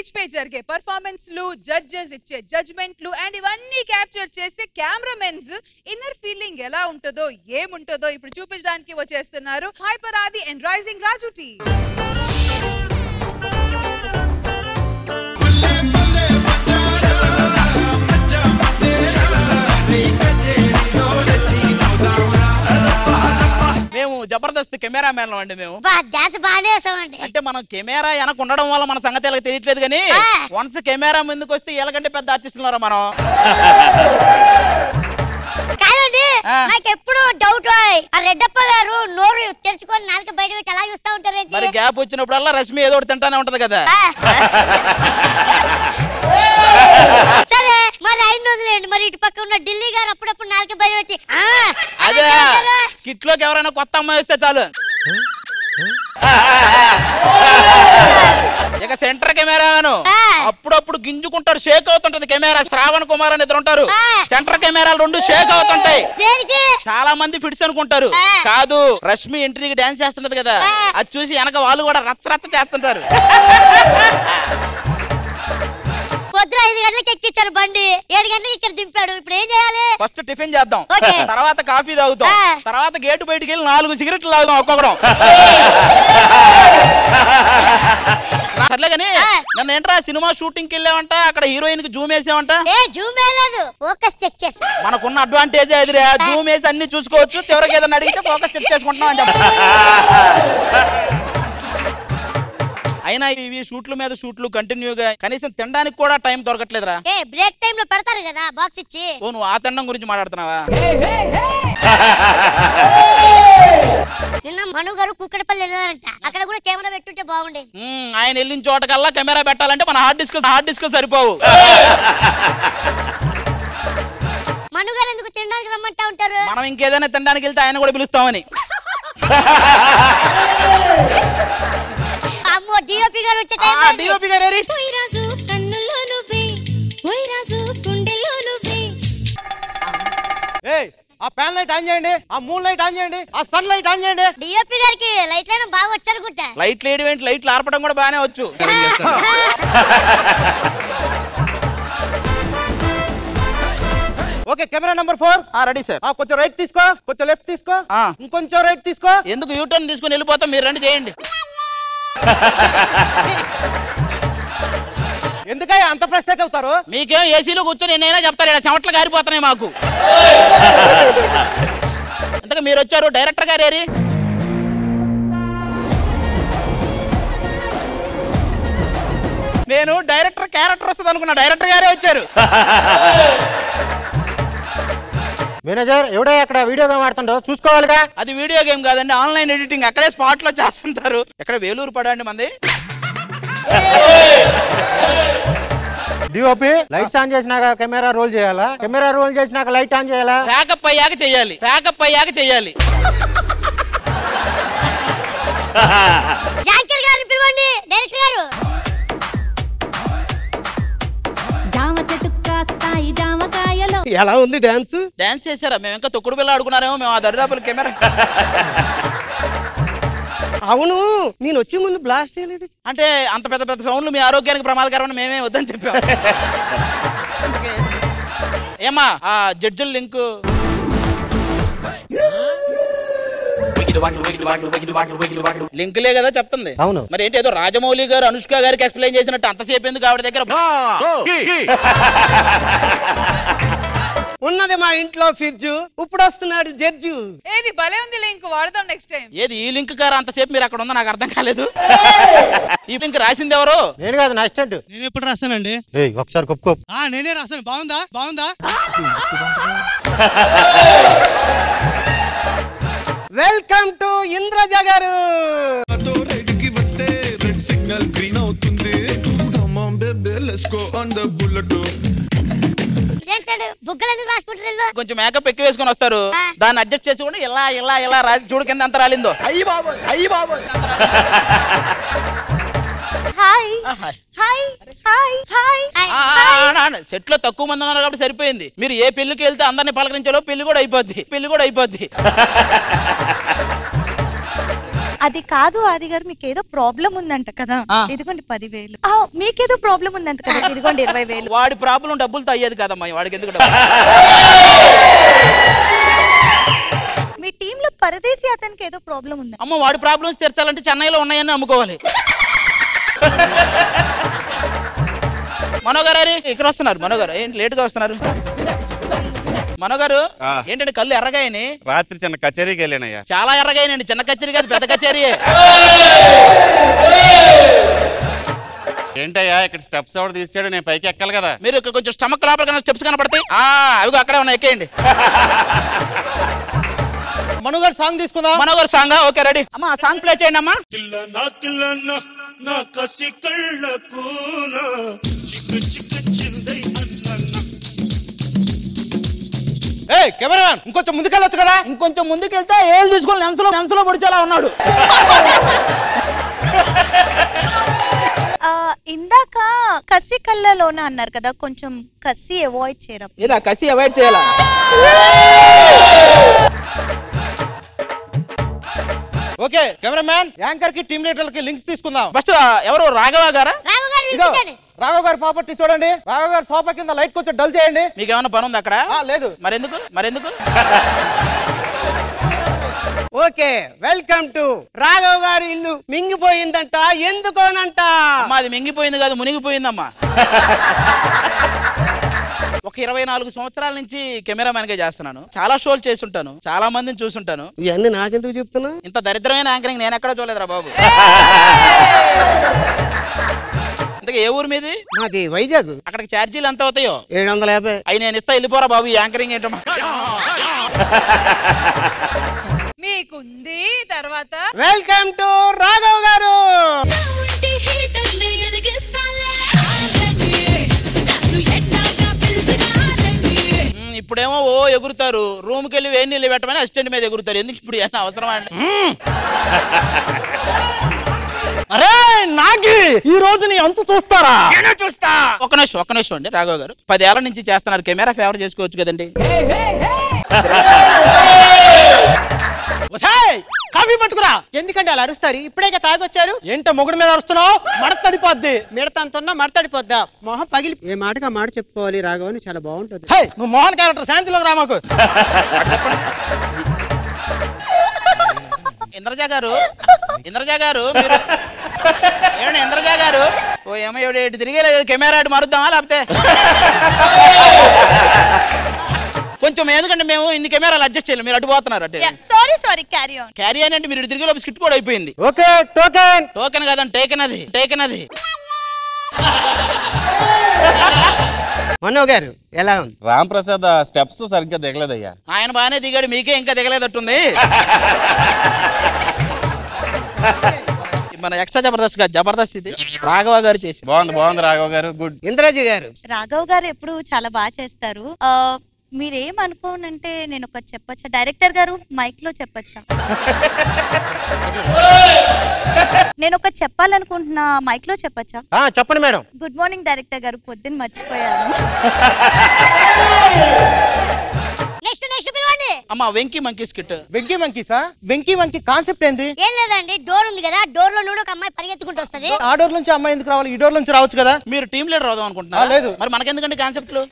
Stage పై జరిగే పర్ఫార్మెన్స్లు, judges ఇచ్చే జడ్జ్మెంట్లు and ఇవన్నీ క్యాప్చర్ చేసే కెమెరామెన్స్ ఇన్నర్ ఫీలింగ్ ఎలా ఉంటుందో ఏముంటుందో ఇప్పుడు చూపించడానికి వచ్చేస్తున్నారు హైపర్ ఆది అండ్ రైజింగ్ రాజు టీ. మేము జబర్దస్త్ కెమెరామెన్ అండి. మేము అంటే మనం కెమెరా వెనక ఉండడం వల్ల మన సంగతి ఎలా తెలియట్లేదు కానీ వన్స్ కెమెరా ముందుకు వస్తే ఎలాగంటే పెద్ద ఆర్టిస్టున్నారా మనం. నాకెప్పుడు డౌట్ ఆ రెడ్డప్ప గారు నోరు తెరుచుకొని నాలుక బయట పెట్టి అలా చూస్తా ఉంటారు. మరి గ్యాప్ వచ్చినప్పుడల్లా రష్మి ఏదో ఒకటి తింటానే ఉంటది కదా. సరే మరి ఆయన వదిలేండి. మరి ఇటు పక్క ఉన్న ఢిల్లీ గారు అప్పుడప్పుడు నాలుక బయట పెట్టి అదే స్కిట్ లోకి ఎవరైనా కొత్త అమ్మాయి వస్తే చాలు ఇక సెంటర్ కెమెరామెన్ అప్పుడప్పుడు గింజుకుంటాడు, షేక్ అవుతుంటది కెమెరా. శ్రావణ్ కుమార్ అని ఇద్దరు ఉంటారు, సెంటర్ కెమెరాలు రెండు షేక్ అవుతుంటాయి. చాలా మంది ఫిట్స్ అనుకుంటారు, కాదు రష్మి ఎంట్రీకి డాన్స్ చేస్తున్నది కదా, అది చూసి వెనక వాళ్ళు కూడా రచ్చ రచ్చ చేస్తుంటారు. పొద్దున 5 గంటలకు ఎక్కించారు బండి, 7 గంటలకు ఇక్కడ దింపాడు. ఇప్పుడు ఏం చేయాలి? ఫస్ట్ టిఫిన్ చేద్దాం, తర్వాత కాఫీ తాగుతాం, తర్వాత గేటు బయటికి వెళ్ళి 4 సిగరెట్లు తాగుదాం ఒక్కొక్కడం. సర్లే కానీ నన్ను ఏంట్రా సినిమా షూటింగ్ కి వెళ్ళామంట, అక్కడ హీరోయిన్ కి జూమ్ వేసామంట. ఫోకస్ చెక్ చేసి మనకున్న అడ్వాంటేజ్ ఎదురా, జూమ్ వేసి అన్ని చూసుకోవచ్చు. చివరికి ఏదైనా అడిగితే ఫోకస్ చెక్ చేసుకుంటున్నాం అని చెప్పి. అయినా ఇవి షూట్ల మీద షూట్లు కంటిన్యూగా కనీసం తినడానికి కూడా టైం దొరకట్లేదురా. బ్రేక్ టైం లో పెడతారు కదా బాక్స్ ఇచ్చి. నువ్వు ఆ తినడం గురించి మాట్లాడుతున్నావా? నిన్న మను గారు కుక్కడపల్లి వెళ్ళారంట, అక్కడ కూడా కెమెరా పెట్టుంటే బాగుండేది. ఆయన వెళ్ళిన చోటకల్లా కెమెరా పెట్టాలంటే మన హార్డ్ డిస్క్ సరిపోవు. మను గారు ఎందుకు తినడానికి రమ్మంటా ఉంటారు? మనం ఇంకేదైనా తినడానికి వెళ్తే ఆయన కూడా పిలుస్తామని. అమ్మో డిఓపి గారు వచ్చే టైం అయింది. డిఓపి గారు ఏరి? ఓయ్ రాజు కన్నుల్లో నువ్వే, ఓయ్ రాజు గుండెల్లో నువ్వే. ఏయ్ ఆ ఫ్యాన్ లైట్ ఆన్ చేయండి, ఆ మూన్ లైట్ ఆన్ చేయండి, ఆ సన్ లైట్ ఆన్ చేయండి. డిఓపి గారికి లైట్ లైన్ బాగా వచ్చనుకుంటా. లైట్ లేడు ఏంటి, లైట్లు ఆర్పడం కూడా బాగానే వచ్చు. Okay camera number 4 ready sir. కొంచెం రైట్ తీసుకో, కొంచెం లెఫ్ట్ తీసుకో, ఇంకొంచెం రైట్ తీసుకో. ఎందుకు యూటర్న్ తీసుకుని వెళ్ళిపోతాం, మీరు రండి చేయండి. ఎందుకయ్యా అంత ఫ్రస్ట్రేట్ అవుతారు? మీకేం ఏసీలో కూర్చొని నేనైనా చెప్తాను, ఇలా చెమట్లు కారిపోతున్నాయి మాకు. అంతగా మీరు వచ్చారు, డైరెక్టర్ గారు ఏరి? నేను డైరెక్టర్ క్యారెక్టర్ వస్తుంది అనుకున్నా, డైరెక్టర్ గారే వచ్చారు. మేనేజర్ ఎవడో అక్కడ వీడియో గేమ్ ఆడుతుండో చూసుకోవాలిగా. అది వీడియో గేమ్ కాదండి, ఆన్లైన్ ఎడిటింగ్, అక్కడే స్పాట్ లో చేస్తుంటారు. ఎక్కడ వేలూరు పడండి మంది. డిఓపి లైట్స్ ఆన్ చేసినాక కెమెరా రోల్ చేయాలా, కెమెరా రోల్ చేసినాక లైట్ ఆన్ చేయాలా? ప్యాకప్ అయ్యాక చెయ్యాలి, ప్యాకప్ అయ్యాక చెయ్యాలి. యాంకర్ గారిని పిలవండి, డైరెక్టర్ గారు. జామ చెట్టు కాస్తాయి జామకాయలో. ఎలా ఉంది డాన్స్? డాన్స్ చేశారా? మేము ఇంకా తొక్కుడు పిల్ల ఆడుకున్నారేమో, మేము ఆ దరిదాపుల కెమెరా. అవును, నేను వచ్చే ముందు బ్లాస్ట్ చేయలేదు అంటే అంత పెద్ద పెద్ద సౌండ్లు మీ ఆరోగ్యానికి ప్రమాదకరమని మేమే వద్దని చెప్పాం. ఏమా ఆ జడ్జుల లింక్ లింకులే కదా చెప్తుంది. అవును, మరి ఏంటి ఏదో రాజమౌళి గారు అనుష్క గారికి ఎక్స్ప్లెయిన్ చేసినట్టు అంతసేపు ఎందుకు ఆవిడ దగ్గర? ఉన్నది మా ఇంట్లో ఫ్రిడ్జ్, ఇప్పుడు వస్తున్నాడు జడ్జు. ఏది భలే ఉంది లింక్, వాడదాం నెక్స్ట్ టైం. ఏది ఈ లింక్ కారు అంతసేపు మీరు అక్కడ ఉందో నాకు అర్థం కాలేదు. ఈ లింక్ రాసింది ఎవరు? నేను కాదు, నా అసిస్టెంట్. నేను ఎప్పుడు రాస్తానండి? ఒకసారి కొప్పుకో. నేనే రాస్తాను. బాగుందా? బాగుందా? వెల్కమ్ టు ఇంద్రజ గారు. వస్తే రెడ్ సిగ్నల్ గ్రీన్ అవుతుంది. బుగ్గలు ఎందుకు రాసుకుంటారు? కొంచెం మేకప్ ఎక్కువ వేసుకొని వస్తారు, దాన్ని అడ్జస్ట్ చేసుకుని ఇలా ఇలా ఇలా రాసి చూడు కింద ఎంత రాలిందో. అయ్యి బాబు, అయ్యి బాబు. సెట్ లో తక్కువ మంది ఉన్నారు కాబట్టి సరిపోయింది. మీరు ఏ పెళ్లికి వెళ్తే అందరినీ పలకరించాలో పెళ్లి కూడా అయిపోద్ది, పెళ్లి కూడా అయిపోద్ది. అది కాదు ఆది గారు, మీకు ఏదో ప్రాబ్లం ఉందంట కదా, ఇదిగోండి 10,000. మీకేదో ప్రాబ్లం ఉందంట కదా, ఇదిగోండి 20,000. వాడి ప్రాబ్లం డబ్బులతో అయ్యేది కదమ్మా, వాడికి ఎందుకు? మీ టీమ్ లో పరదేశీ అతనికి ఏదో ప్రాబ్లం ఉంది. అమ్మ, వాడి ప్రాబ్లమ్స్ తీర్చాలంటే చెన్నైలో ఉన్నాయని అమ్ముకోవాలి. మనోగారు ఇక్కడ వస్తున్నారు. మనోగారు ఏంటి లేట్ గా వస్తున్నారు? మనోగారు ఏంటంటే కళ్ళు ఎర్రగాయని? రాత్రి చిన్న కచేరీకి వెళ్ళానయ్యా. చాలా ఎర్రగాయనండి. చిన్న కచేరీ కాదు, పెద్ద కచేరీ. ఏంటయ్యా ఇక్కడ స్టెప్స్ ఎవరు తీసాడు? నేను పైకి ఎక్కాలి కదా. మీరు కొంచెం స్టమక్ లోపల స్టెప్స్ కనపడతాయి. అవి అక్కడే ఉన్నాయి, ఎక్కేయండి. మనోగారు సాంగ్ తీసుకుందాం. మనోగారు సాంగ్ ఓకే, రెడీ అమ్మా. సాంగ్ ప్లే చేయండి అమ్మా. కెమెరామెన్ ఇంకొంచెం ముందుకెళ్ళొచ్చు కదా. ఇంకొంచెం ముందుకెళ్తే ఏళ్ళు తీసుకొని లెన్స్లో పొడిచేలా ఉన్నాడు. ఇందాక కసి కళ్ళలోన అన్నారు కదా, కొంచెం కసి అవాయిడ్ చేయరా? ఏదా కసి అవాయిడ్ చేయాలా? ఓకే కెమెరామెన్, యాంకర్ కి టీమ్ లీడర్ కి లింక్స్ తీసుకుందాం. ఫస్ట్ ఎవరు? రాఘవ గారా? రాఘవ్ గారి ప్రాపర్టీ చూడండి. రాఘవ్ గారి సోఫా కింద లైట్ కొంచెం డల్ చేయండి. మీకు ఏమైనా పని ఉంది అక్కడ? లేదు. మరెందుకు? ఓకే, వెల్కమ్ టు రాఘవ్ గారి ఇల్లు. మింగిపోయిందంట, ఎందుకోనంట? అది మింగిపోయింది కాదు, మునిగిపోయిందమ్మా. ఒక 24 సంవత్సరాల నుంచి కెమెరామెన్ గా చేస్తున్నాను. చాలా షోలు చేస్తుంటాను, చాలా మందిని చూసుంటాను. ఇవన్నీ నాకెందుకు చెప్తున్నా? ఇంత దరిద్రమైన యాంకరింగ్ నేను ఎక్కడ చూడలేదురా బాబు. ఇంతకీ ఏ ఊరు మీది? మాది వైజాగ్. అక్కడికి ఛార్జీలు ఎంత అవుతాయో? 750. అవి నేను ఇస్తా, వెళ్ళిపోరా బాబు. ఈ యాంకరింగ్ ఏంటమ్మా? మీకుంది తర్వాత. వెల్కమ్ టు రాఘవ్ గారు. ఇప్పుడేమో ఓ ఎగురుతారు, రూమ్ కి వెళ్ళి వేడి నీళ్ళు పెట్టమని అసిస్టెంట్ మీద ఎగురుతారు. ఎందుకు ఇప్పుడు ఏమన్నా అవసరమా అండి? అరే నాకి ఈ రోజు నీ అంతు చూస్తారా? చూస్తా. ఒక నిమిషం అండి. రాఘవ్ గారు 10 ఏళ్ల నుంచి చేస్తున్నారు, కెమెరా ఫేవర్ చేసుకోవచ్చు కదండి. కాఫీ పట్టుకురా. ఎందుకంటే అలా అరుస్తారు? ఇప్పుడే తాగొచ్చారు. ఏంటో మొగుడు మీద అరుస్తున్నావు? మడతడిపోద్ది. మిడతంతున్నా మడతడిపోద్దా? మొహం పగిలి. ఏ మాటగా మాట చెప్పుకోవాలి రాఘవ్ అని, చాలా బాగుంటుంది. నువ్వు మోహన్ క్యారెక్టర్ శాంతిలోకి రా మాకు. ఇంద్రజ గారు మీరు ఏమన్నా? ఇంద్రజ గారు ఓ ఏమో ఎటు తిరిగేలేదు, కెమెరా అటు మారుద్దామా లేకపోతే? కొంచెం ఎందుకంటే మేము ఇన్ని కెమెరాలు అడ్జస్ట్ చేయాలి, మీరు అటు పోతున్నారు. అంటే సారీ క్యారీ ఆన్ అంటే మీరు ఇటు తిరిగే లోపు స్కిట్ కూడా అయిపోయింది. ఓకే టోకెన్ కాదండి, టేకెన్ అది. మనో గారు ఎలా ఉంది? రామ్ ప్రసాద్ స్టెప్స్ సరిగ్గా దిగలేదయ్యా. ఆయన బాగానే దిగాడు, మీకే ఇంకా దిగలేదట్టుంది. మన ఎక్స్ట్రా జబర్దస్త్ ఇది రాఘవ గారు చేసి. బాగుంది రాఘవ్ గారు, గుడ్. ఇంద్రాజీ గారు. రాఘవ్ గారు ఎప్పుడు చాలా బాగా చేస్తారు. మీరేమనుకోనంటే నేను ఒకటి చెప్పచ్చా? డైరెక్టర్ గారు మైక్ లో చెప్పచ్చా? నేను ఒకటి చెప్పాలనుకుంటున్నా, మైక్ లో చెప్పచ్చా? చెప్పండి మేడం. గుడ్ మార్నింగ్ డైరెక్టర్ గారు, పొద్దున్న మర్చిపోయాను. అమ్మా వెంకీ మంకీ స్కిట్. వెంకీ మంకీసా? వెంకీ మంకీ కాన్సెప్ట్ ఏంది? ఏం లేదండి, డోర్ ఉంది కదా, డోర్ లో నుండి ఒక అమ్మాయి పరిగెత్తుకుంటూ వస్తది. ఆ డోర్ నుంచి అమ్మాయి ఎందుకు రావాలి? ఈ డోర్ నుంచి రావచ్చు కదా. మీరు టీమ్ లీడర్ అవుదాం అనుకుంటున్నారా? లేదు. మరి మనకెందుకండి కాన్సెప్ట్లు?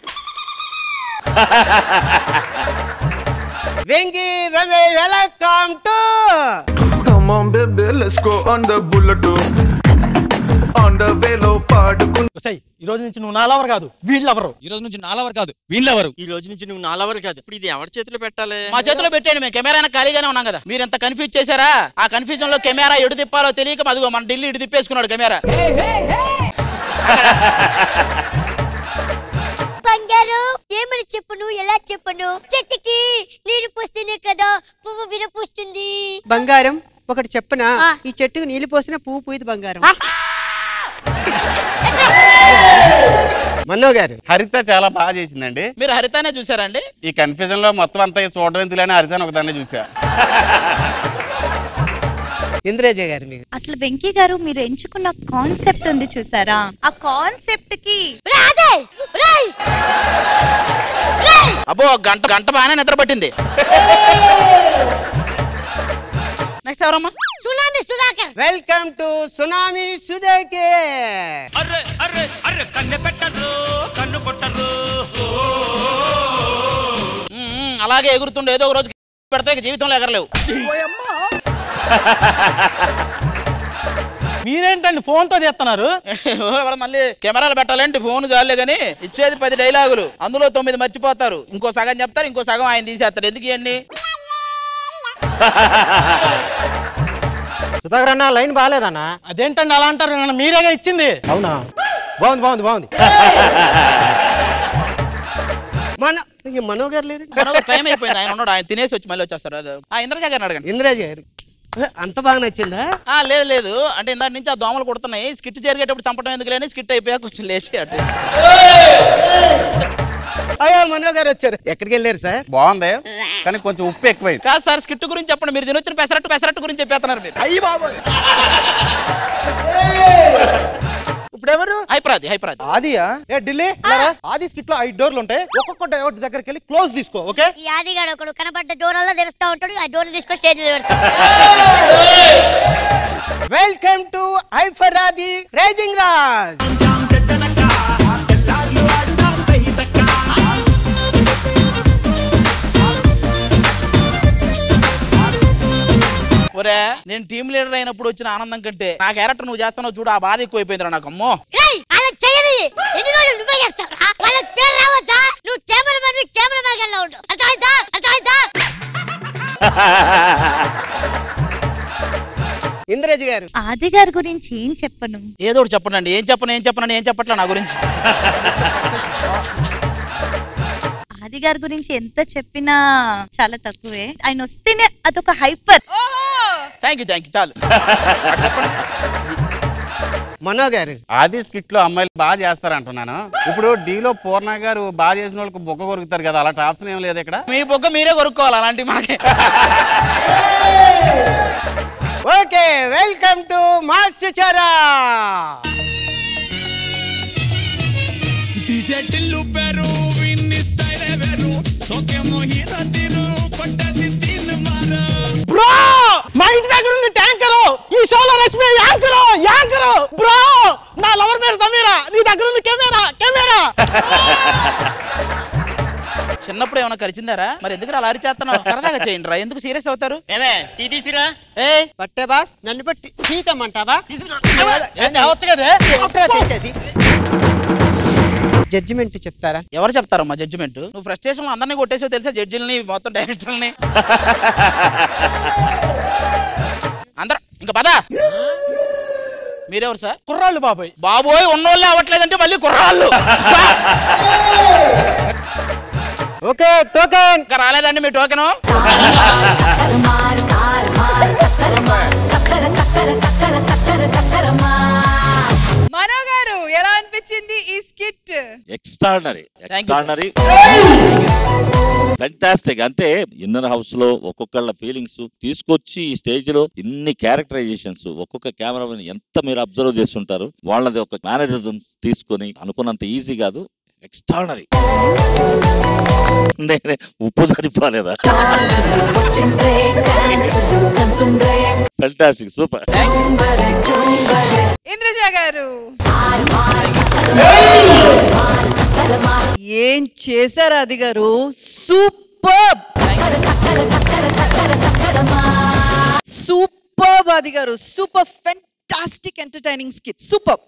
Venky Ravi, welcome to. Come on baby, let's go on the bullet. On the way లో పాడుకుంటూ. ఈ రోజు నుంచి నువ్వు నాలవర్ కాదు, వీళ్ళెవరు? ఈ రోజు నుంచి నాలవర్ కాదు, వీళ్ళెవరు? ఈ రోజు నుంచి నువ్వు నాలవర్ కాదు. ఇప్పుడు ఇది ఎవరి చేతిలో పెట్టాలి? మా చేతిలో పెట్టండి, మేము కెమెరా ఖాళీగానే ఉన్నాం కదా. మీరు ఎంత కన్ఫ్యూజ్ చేశారా? ఆ కన్ఫ్యూజన్ లో కెమెరా ఎడు తిప్పాలో తెలియక అదిగో మన ఢిల్లీ ఇటు తిప్పేసుకున్నాడు కెమెరా. బంగారు ఏమని చెప్పను, ఎలా చెప్పను? చెట్టుకి నీరు పోస్తేనే కదా పువ్వు విరపూస్తుంది. బంగారం ఒకటి చెప్పనా? ఈ చెట్టుకు నీళ్లు పోసిన పువ్వు పూయదు బంగారం. మన్నో గారు. హరిత చాలా బాగా చేసిందండి. మీరు హరితానే చూసారా అండి? ఈ కన్ఫ్యూజన్ లో మొత్తం అంతా చూడడం ఎందుకని హరితాన్ని ఒకదాన్ని చూసా. ఇంద్రజ గారు మీరు. అసలు వెంకీ గారు మీరు ఎంచుకున్న కాన్సెప్ట్ ఉంది చూసారా? ఆ కాన్సెప్ట్ కి అబ్బో గంట బాగానే నిద్ర పట్టింది. నెక్స్ట్ ఎవరమ్మా? Tsunami Sudhakar. Welcome to tsunami Sudhakar. Array array array కన్ను పెట్టరు కన్ను కొట్టరు. అలాగే ఎగురుతుండే ఏదో ఒక రోజు పెడితే జీవితంలో ఎగరలేవు. మీరేంటండి ఫోన్ తో చేస్తున్నారు? మళ్ళీ కెమెరాలు పెట్టాలంటే ఫోన్ చాలే గానీ ఇచ్చేది 10 డైలాగులు, అందులో 9 మర్చిపోతారు, ఇంకో సగం చెప్తారు, ఇంకో సగం ఆయన తీసేస్తారు. ఎందుకు ఇవన్నీ? సుధాకర్ అన్న లైన్ బాగాలేదన్నా. అదేంటండి అలా అంటారు? మీరేగా ఇచ్చింది. అవునా? బాగుంది బాగుంది బాగుంది. మనో గారు లేరు. టైం అయిపోయింది, ఆయన ఉన్నాడు, ఆయన తినేసి వచ్చి మళ్ళీ వచ్చేస్తారు. అది ఇంద్రజ గారిని అడగండి. ఇంద్రజ గారు అంత బాగా నచ్చిందా? లేదు లేదు, అంటే ఇందాక నుంచి ఆ దోమలు కొడుతున్నాయి, స్కిట్ జరిగేటప్పుడు చంపడం ఎందుకు లేని స్కిట్ అయిపోయాక కొంచెం లేచి అట్లా. అయ్యో మనో గారు వచ్చారు. ఎక్కడికి వెళ్ళారు సార్? బాగుంది కానీ కొంచెం ఉప్పు ఎక్కువైంది. కాదు సార్, స్కిట్ గురించి చెప్పండి. మీరు తినొచ్చిన పెసరట్టు గురించి చెప్పేస్తున్నారు మీరు. అయ్యి బాబు, ఇప్పుడు ఎవరు? హైపరాది. ఆదియా? ఏ ఢిల్లీ ఆది స్కిట్ లో 5 డోర్లు ఉంటాయి, ఒక్కొక్క డోర్ దగ్గరికి వెళ్ళి క్లోజ్ తీసుకో. ఓకే? ఈ ఆదిగాడు ఒకడు కనబడ్డ డోర్లలో తెరుస్తా ఉంటాడు, ఆ డోర్లు తీసుకొని స్టేజ్ మీద పెడతాడు. Welcome to Hyper Aadi rising Raj. ఒరే, నేను టీమ్ లీడర్ అయినప్పుడు వచ్చిన ఆనందం కంటే నా క్యారెక్టర్ నువ్వు చేస్తున్నావు చూడు, ఆ బాధ ఎక్కువైపోయిందిరా నాకు. అమ్మో, ఎన్ని రోజులు నువ్వే చేస్తావు? వాళ్ళకి పేరు రావద్దా? నువ్వు కెమెరామెన్ గా ఉండు. అర్థమైందా? ఇంద్రజ గారు ఆది గారి గురించి ఏం చెప్పను? ఏదో ఒకటి చెప్పండి. ఏం చెప్పట్లా నా గురించి. ఆది గారి గురించి ఎంత చెప్పినా చాలా తక్కువే. ఆయన వస్తేనే అదొక హైపర్. థ్యాంక్ యూ చాలు. మనో గారు ఆది స్కిట్ లో అమ్మాయిలు బాగా చేస్తారంటున్నాను. ఇప్పుడు డీలో పూర్ణ గారు బాగా చేసిన వాళ్ళకి బొక్క కొరుకుతారు కదా, అలాంటి ఆప్షన్ ఏం లేదు ఇక్కడ. మీ బొక్క మీరే కొరుక్కోవాలి అలాంటి మనకి. ఓకే, వెల్కమ్ టు మాస్టర్ చారా. బ్రో, మా ఇంటి దగ్గర ఉంది ట్యాంకరు, ఈ షోలో రష్మి యాంకరు. బ్రో, నా లవర్ పేరు సమీరా, నీ దగ్గర ఉంది కెమెరా. చిన్నప్పుడు ఏమైనా ఖర్చిందారా? మరి ఎందుకు అలా అరిచేస్తున్నావు? సరదాగా చేయండి రా, ఎందుకు సీరియస్ అవుతారు? టీ తీసిరా. పట్టే బాస్, నన్ను బట్టి సీతమ్మంటావా? జడ్జిమెంట్ చెప్తారా? ఎవరు చెప్తారమ్మా జడ్జిమెంట్? నువ్వు ఫ్రస్ట్రేషన్ లో అందరినీ కొట్టేసావు తెలుసా, జడ్జిల్ని మొత్తం డైరెక్టర్ని అందరూ. ఇంకా పదా, మీరెవరు సార్? కుర్రాళ్ళు బాబోయ్ ఉన్నోళ్ళే అవ్వట్లేదంటే మళ్ళీ కుర్రాళ్ళు. ఓకే, టోకెన్ ఇంకా రాలేదండి మీ టోకెను? మనో గారు ఎలా అనిపించింది ఈ స్కిట్? Extraordinary fantastic. అంటే ఇన్నర్ హౌస్ లో ఒక్కొక్కళ్ళ ఫీలింగ్స్ తీసుకొచ్చి ఈ స్టేజ్ లో ఇన్ని క్యారెక్టరైజేషన్స్, ఒక్కొక్క కెమెరామెన్ ఎంత మీరు అబ్జర్వ్ చేస్తుంటారు, వాళ్ళది ఒక మేనేజరిజం తీసుకొని అనుకున్నంత ఈజీ కాదు. ఎక్స్ట్రాడినరీ. నేనే ఉప్పు సరిపోలేదా? Fantastic, super. ఇంద్రజ గారు ఏం చేశారు ఆది గారు? సూపర్ ఆది గారు, super fantastic entertaining skit, super.